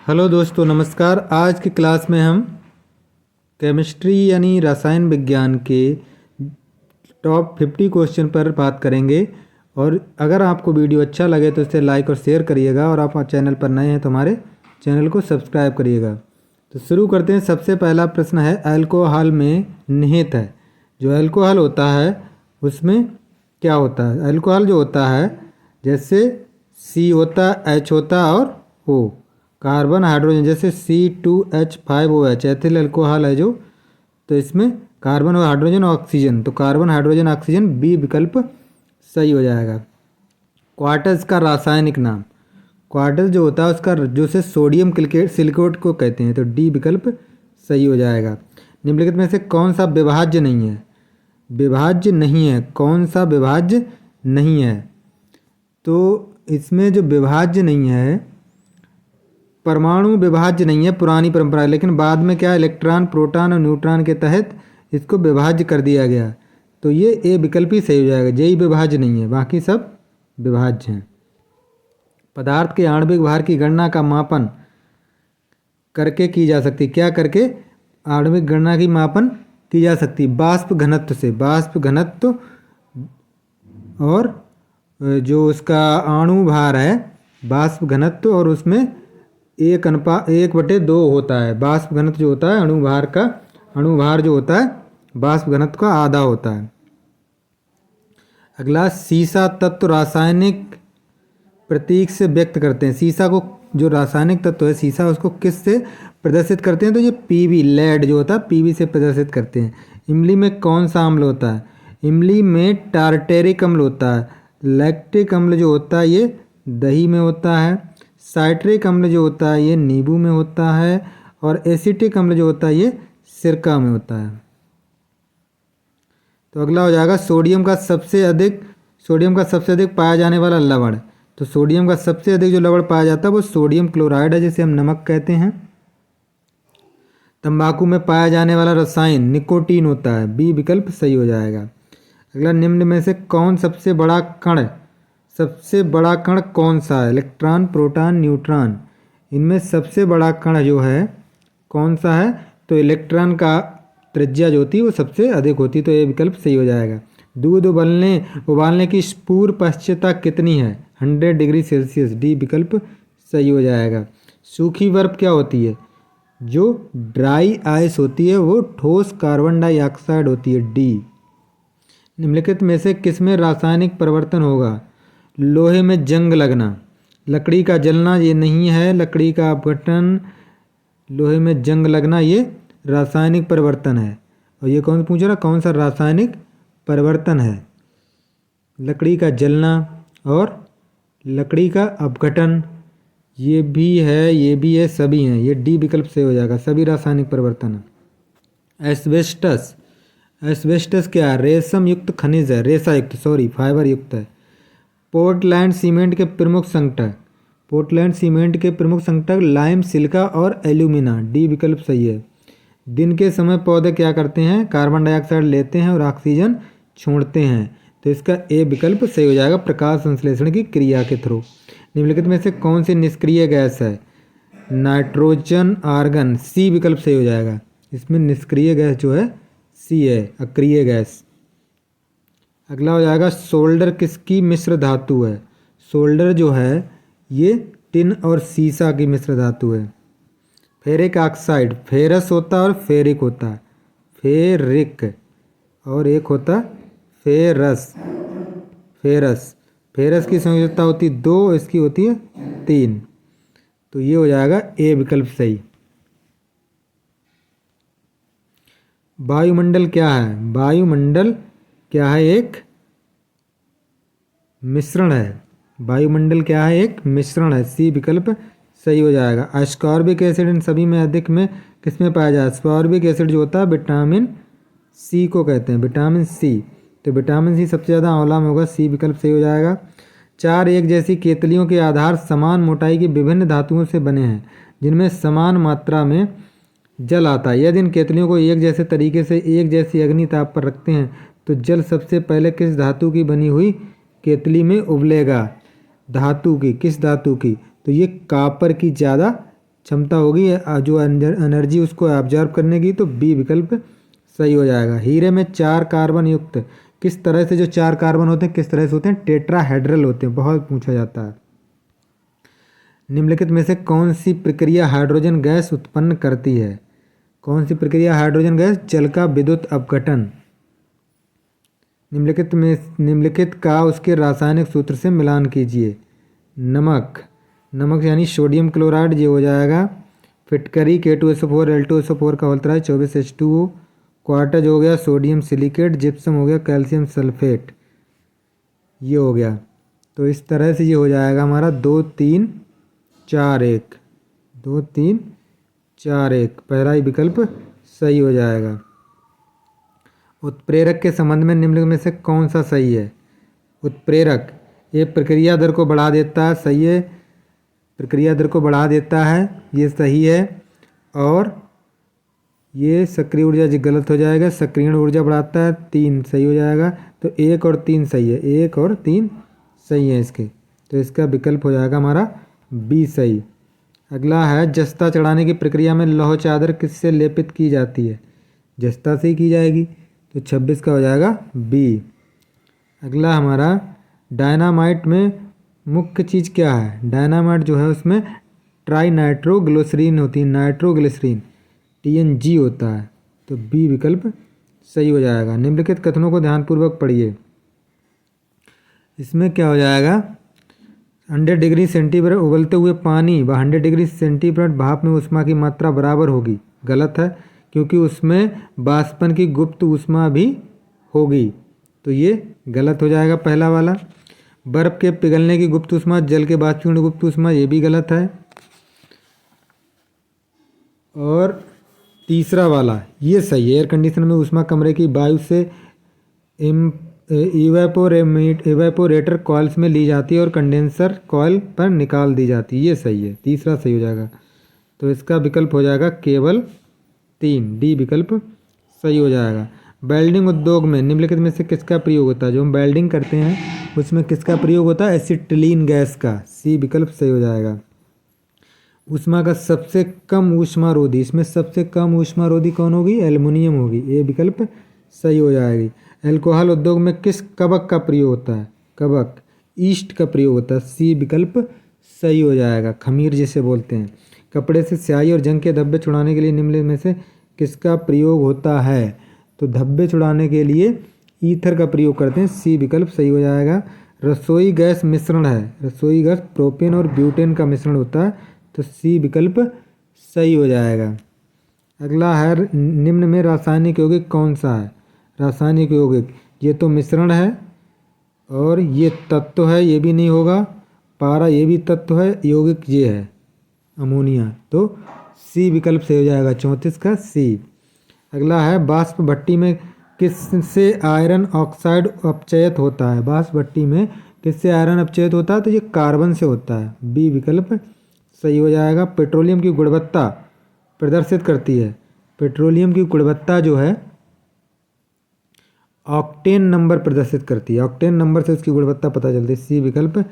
Hello दोस्तों, नमस्कार। आज की क्लास में हम केमिस्ट्री यानी रसायन विज्ञान के टॉप 50 क्वेश्चन पर बात करेंगे। और अगर आपको वीडियो अच्छा लगे तो इसे लाइक और शेयर करिएगा, और आप चैनल पर नए हैं तो हमारे चैनल को सब्सक्राइब करिएगा। तो शुरू करते हैं। सबसे पहला प्रश्न है, अल्कोहल में निहित है। जो अल्कोहल होता है उसमें क्या होता है? अल्कोहल जो होता है, जैसे सी होता, एच होता और ओ। कार्बन हाइड्रोजन, जैसे C2H5OH एथिल अल्कोहल है जो, तो इसमें कार्बन और हाइड्रोजन और ऑक्सीजन, तो कार्बन हाइड्रोजन ऑक्सीजन बी विकल्प सही हो जाएगा। क्वार्टज का रासायनिक नाम, क्वार्टज जो होता है उसका जो से सोडियम सिलिकेट को कहते हैं, तो डी विकल्प सही हो जाएगा। निम्नलिखित में से कौन सा विभाज्य नहीं है? विभाज्य नहीं है, कौन सा विभाज्य नहीं है? तो इसमें जो विभाज्य नहीं है, परमाणु विभाज्य नहीं है पुरानी परंपरा, लेकिन बाद में क्या, इलेक्ट्रॉन, प्रोटॉन और न्यूट्रॉन के तहत इसको विभाज्य कर दिया गया, तो ये ए विकल्प ही सही हो जाएगा। जेई विभाज्य नहीं है, बाकी सब विभाज्य हैं। पदार्थ के आणविक भार की गणना का मापन करके की जा सकती, क्या करके आणविक गणना की मापन की जा सकती? बाष्प घनत्व से। बाष्प घनत्व और जो उसका अणु भार है, बाष्प घनत्व, और उसमें 1/2 होता है। बाष्प घनत्व जो होता है अणु भार जो होता है बाष्प घनत्व का आधा होता है। अगला, सीसा तत्व रासायनिक प्रतीक से व्यक्त करते हैं। सीसा को, जो रासायनिक तत्व है सीसा, उसको किस से प्रदर्शित करते हैं? तो ये पीवी, लेड जो होता है पीवी से प्रदर्शित करते हैं। इमली में कौन सा अम्ल होता है? इमली में टार्टेरिक अम्ल होता है। लैक्टिक अम्ल जो होता है ये दही में होता है। साइट्रिक अम्ल जो होता है ये नींबू में होता है। और एसिटिक अम्ल जो होता है ये सिरका में होता है। तो अगला हो जाएगा, सोडियम का सबसे अधिक पाया जाने वाला लवण। तो सोडियम का सबसे अधिक जो लवण पाया जाता है वो सोडियम क्लोराइड है, जिसे हम नमक कहते हैं। तंबाकू में पाया जाने वाला रसायन निकोटीन होता है, बी विकल्प सही हो जाएगा। अगला, निम्न में से सबसे बड़ा कण कौन सा है? Electron, proton, neutron. इनमें सबसे बड़ा कण जो है कौन सा है? तो इलेक्ट्रॉन का त्रिज्या जो होती है वो सबसे अधिक होती है, तो ये विकल्प सही हो जाएगा। दूध उबालने की पूर्व पश्चिमता कितनी है? 100 डिग्री सेल्सियस, डी विकल्प सही हो जाएगा। सूखी बर्फ क्या होती है? जो ड्राई आइस होती है वो ठोस कार्बन डाइऑक्साइड होती है, डी। निम्नलिखित में से किसमें रासायनिक परिवर्तन होगा? लोहे में जंग लगना, लकड़ी का जलना, ये नहीं है। लकड़ी का अपघटन, लोहे में जंग लगना, ये रासायनिक परिवर्तन है। और ये कौन पूछ रहा, कौन सा रासायनिक परिवर्तन है? लकड़ी का जलना और लकड़ी का अपघटन, ये भी है, सभी हैं। ये डी विकल्प से हो जाएगा, सभी रासायनिक परिवर्तन है। एस्बेस्टस क्या है? रेशम युक्त खनिज है, फाइबर युक्त है। पोर्टलैंड सीमेंट के प्रमुख संगठक लाइम, सिलिका और एल्यूमिना, डी विकल्प सही है। दिन के समय पौधे क्या करते हैं? कार्बन डाइऑक्साइड लेते हैं और ऑक्सीजन छोड़ते हैं, तो इसका ए विकल्प सही हो जाएगा, प्रकाश संश्लेषण की क्रिया के थ्रू। निम्नलिखित में से कौन सी निष्क्रिय गैस है? नाइट्रोजन, आर्गन, सी विकल्प सही हो जाएगा। इसमें निष्क्रिय गैस जो है सी है, अक्रिय गैस। अगला हो जाएगा, सोल्डर किसकी मिश्र धातु है? सोल्डर जो है ये टिन और सीसा की मिश्र धातु है। फेरिक ऑक्साइड, फेरस होता है और फेरिक होता है, फेरिक, और एक होता फेरस। फेरस की संयोजकता होती है 2, इसकी होती है 3, तो ये हो जाएगा ए विकल्प सही। वायुमंडल क्या है? वायुमंडल क्या है? एक मिश्रण है। वायुमंडल क्या है? एक मिश्रण है, सी विकल्प सही हो जाएगा। एस्कॉर्बिक एसिड इन सभी में अधिक में किसमें पाया जाए? एस्कॉर्बिक एसिड जो होता है विटामिन सी को कहते हैं, विटामिन सी, तो विटामिन सी सबसे ज़्यादा आंवला में होगा, सी विकल्प सही हो जाएगा। 4 एक जैसी केतलियों के आधार समान मोटाई की विभिन्न धातुओं से बने हैं, जिनमें समान मात्रा में जल आता है। यदि इन केतलियों को एक जैसे तरीके से एक जैसी अग्नि ताप पर रखते हैं तो जल सबसे पहले किस धातु की बनी हुई केतली में उबलेगा? किस धातु की? तो ये कॉपर की ज़्यादा क्षमता होगी जो एनर्जी उसको ऑब्जर्व करने की, तो बी विकल्प सही हो जाएगा। हीरे में 4 कार्बन युक्त किस तरह से, जो 4 कार्बन होते हैं किस तरह से होते हैं, टेट्राहेड्रल होते हैं, बहुत पूछा जाता है। निम्नलिखित में से कौन सी प्रक्रिया हाइड्रोजन गैस उत्पन्न करती है? कौन सी प्रक्रिया हाइड्रोजन गैस? जल का विद्युत अपघटन। निम्नलिखित का उसके रासायनिक सूत्र से मिलान कीजिए। नमक यानी सोडियम क्लोराइड, ये हो जाएगा। फिटकरी K2SO4 L2SO4 का होता है 24H2O। क्वार्टज हो गया सोडियम सिलिकेट। जिप्सम हो गया कैल्शियम सल्फेट, ये हो गया। तो इस तरह से ये हो जाएगा हमारा 2 3 4 1, 2 3 4 1, पहला ही विकल्प सही हो जाएगा। उत्प्रेरक के संबंध में निम्नलिखित में से कौन सा सही है? उत्प्रेरक ये प्रक्रिया दर को बढ़ा देता है, सही है। प्रक्रिया दर को बढ़ा देता है, ये सही है। और ये सक्रिय ऊर्जा जी गलत हो जाएगा। सक्रियण ऊर्जा बढ़ाता है, 3 सही हो जाएगा। तो 1 और 3 सही है, 1 और 3 सही है इसके। तो इसका विकल्प हो जाएगा हमारा बी सही। अगला है जस्ता चढ़ाने की प्रक्रिया में लौह चादर किससे लेपित की जाती है? जस्ता से ही की जाएगी, तो 26 का हो जाएगा बी। अगला हमारा डायनामाइट में मुख्य चीज़ क्या है? डायनामाइट जो है उसमें ट्राई नाइट्रोग्लिसरीन होती है, नाइट्रोग्लिसरीन TNG होता है। तो बी विकल्प सही हो जाएगा। निम्नलिखित कथनों को ध्यानपूर्वक पढ़िए। इसमें क्या हो जाएगा? 100 डिग्री सेंटीग्रेड उबलते हुए पानी व 100 डिग्री सेंटीग्रेड भाप में ऊष्मा की मात्रा बराबर होगी। गलत है, क्योंकि उसमें वाष्पन की गुप्त ऊष्मा भी होगी, तो ये गलत हो जाएगा पहला वाला। बर्फ के पिघलने की गुप्त ऊष्मा, जल के बाष्पीकरण की गुप्त ऊष्मा, ये भी गलत है। और तीसरा वाला ये सही है। एयर कंडीशनर में ऊष्मा कमरे की वायु से इवेपोरेटर कॉइल्स में ली जाती है और कंडेंसर कॉइल पर निकाल दी जाती है, ये सही है। तीसरा सही हो जाएगा। तो इसका विकल्प हो जाएगा केवल 3, डी विकल्प सही हो जाएगा। वेल्डिंग उद्योग में निम्नलिखित में से किसका प्रयोग होता है? जो हम वेल्डिंग करते हैं उसमें किसका प्रयोग होता है? एसिटिलीन गैस का, सी विकल्प सही हो जाएगा। ऊष्मा का सबसे कम ऊष्मारोधी, इसमें सबसे कम ऊष्मारोधी कौन होगी? एल्युमिनियम होगी, ये विकल्प सही हो जाएगी। अल्कोहल उद्योग में किस कवक का प्रयोग होता है? कवक ईस्ट का प्रयोग होता है, सी विकल्प सही हो जाएगा। खमीर जिसे बोलते हैं। कपड़े से स्याही और जंग के धब्बे छुड़ाने के लिए निम्नलिखित में से किसका प्रयोग होता है? तो धब्बे छुड़ाने के लिए ईथर का प्रयोग करते हैं, सी विकल्प सही हो जाएगा। रसोई गैस मिश्रण है, रसोई गैस प्रोपेन और ब्यूटेन का मिश्रण होता है, तो सी विकल्प सही हो जाएगा। अगला है निम्न में रासायनिक यौगिक कौन सा है? रासायनिक यौगिक ये तो मिश्रण है, और ये तत्व है, ये भी नहीं होगा। पारा ये भी तत्व है, यौगिक ये है अमोनिया, तो सी विकल्प सही हो जाएगा। 34 का सी। अगला है वाष्प भट्टी में किससे आयरन ऑक्साइड अपचयित होता है? वाष्प भट्टी में किससे आयरन अपचयित होता है? तो ये कार्बन से होता है, बी विकल्प सही हो जाएगा। पेट्रोलियम की गुणवत्ता प्रदर्शित करती है, पेट्रोलियम की गुणवत्ता जो है ऑक्टेन नंबर प्रदर्शित करती है, ऑक्टेन नंबर से उसकी गुणवत्ता पता चलती है, सी विकल्प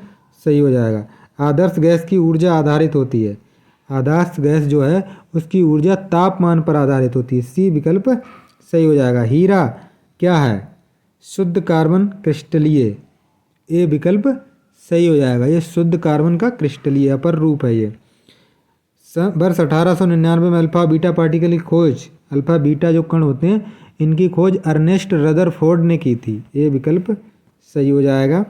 सही हो जाएगा। आदर्श गैस की ऊर्जा आधारित होती है, आदर्श गैस जो है उसकी ऊर्जा तापमान पर आधारित होती है, सी विकल्प सही हो जाएगा। हीरा क्या है? शुद्ध कार्बन क्रिस्टलीय, ए विकल्प सही हो जाएगा। ये शुद्ध कार्बन का क्रिस्टलीय अपर रूप है। ये वर्ष 1899 में अल्फा बीटा पार्टिकल की खोज, अल्फा बीटा जो कण होते हैं इनकी खोज अर्नेस्ट रदरफोर्ड ने की थी, ये विकल्प सही हो जाएगा।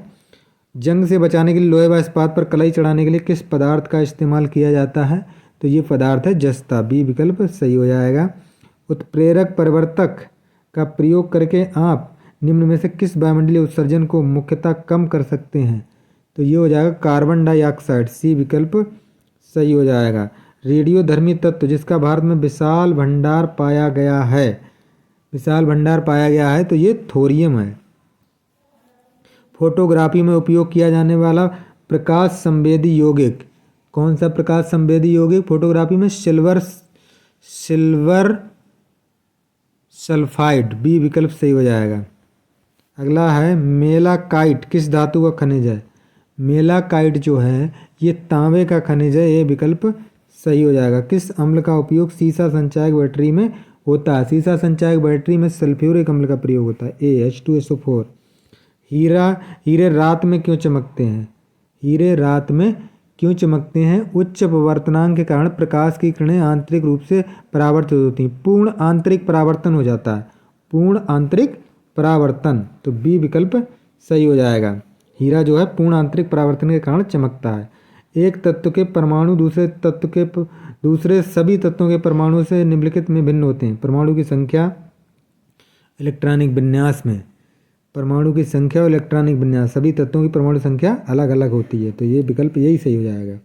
जंग से बचाने के लिए लोहे व इस्पात पर कलाई चढ़ाने के लिए किस पदार्थ का इस्तेमाल किया जाता है? तो ये पदार्थ है जस्ता, बी विकल्प सही हो जाएगा। उत्प्रेरक परिवर्तक का प्रयोग करके आप निम्न में से किस वायुमंडलीय उत्सर्जन को मुख्यतः कम कर सकते हैं? तो ये हो जाएगा कार्बन डाइऑक्साइड, सी विकल्प सही हो जाएगा। रेडियोधर्मी तत्व जिसका भारत में विशाल भंडार पाया गया है, विशाल भंडार पाया गया है, तो ये थोरियम है। फोटोग्राफी में उपयोग किया जाने वाला प्रकाश संवेदी यौगिक कौन सा? प्रकाश संवेदी यौगिक फोटोग्राफी में सिल्वर सल्फाइड, बी विकल्प सही हो जाएगा। अगला है मेलाकाइट किस धातु का खनिज है? मेलाकाइट जो है ये तांबे का खनिज है, ये विकल्प सही हो जाएगा। किस अम्ल का उपयोग सीसा संचायक बैटरी में होता है? सीसा संचायक बैटरी में सल्फ्यूरिक अम्ल का प्रयोग होता है, H2SO4। हीरे रात में क्यों चमकते हैं? हीरे रात में क्यों चमकते हैं? उच्च अपवर्तनांक के कारण प्रकाश की किरणें आंतरिक रूप से परावर्तित होती हैं। पूर्ण आंतरिक परावर्तन हो जाता है, पूर्ण आंतरिक परावर्तन, तो बी विकल्प सही हो जाएगा। हीरा जो है पूर्ण आंतरिक परावर्तन के कारण चमकता है। एक तत्व के परमाणु दूसरे सभी तत्वों के परमाणु से निम्नलिखित में भिन्न होते हैं। परमाणु की संख्या, इलेक्ट्रॉनिक विन्यास में परमाणु की संख्या और इलेक्ट्रॉनिक विन्यास, सभी तत्वों की परमाणु संख्या अलग अलग होती है, तो ये विकल्प यही सही हो जाएगा।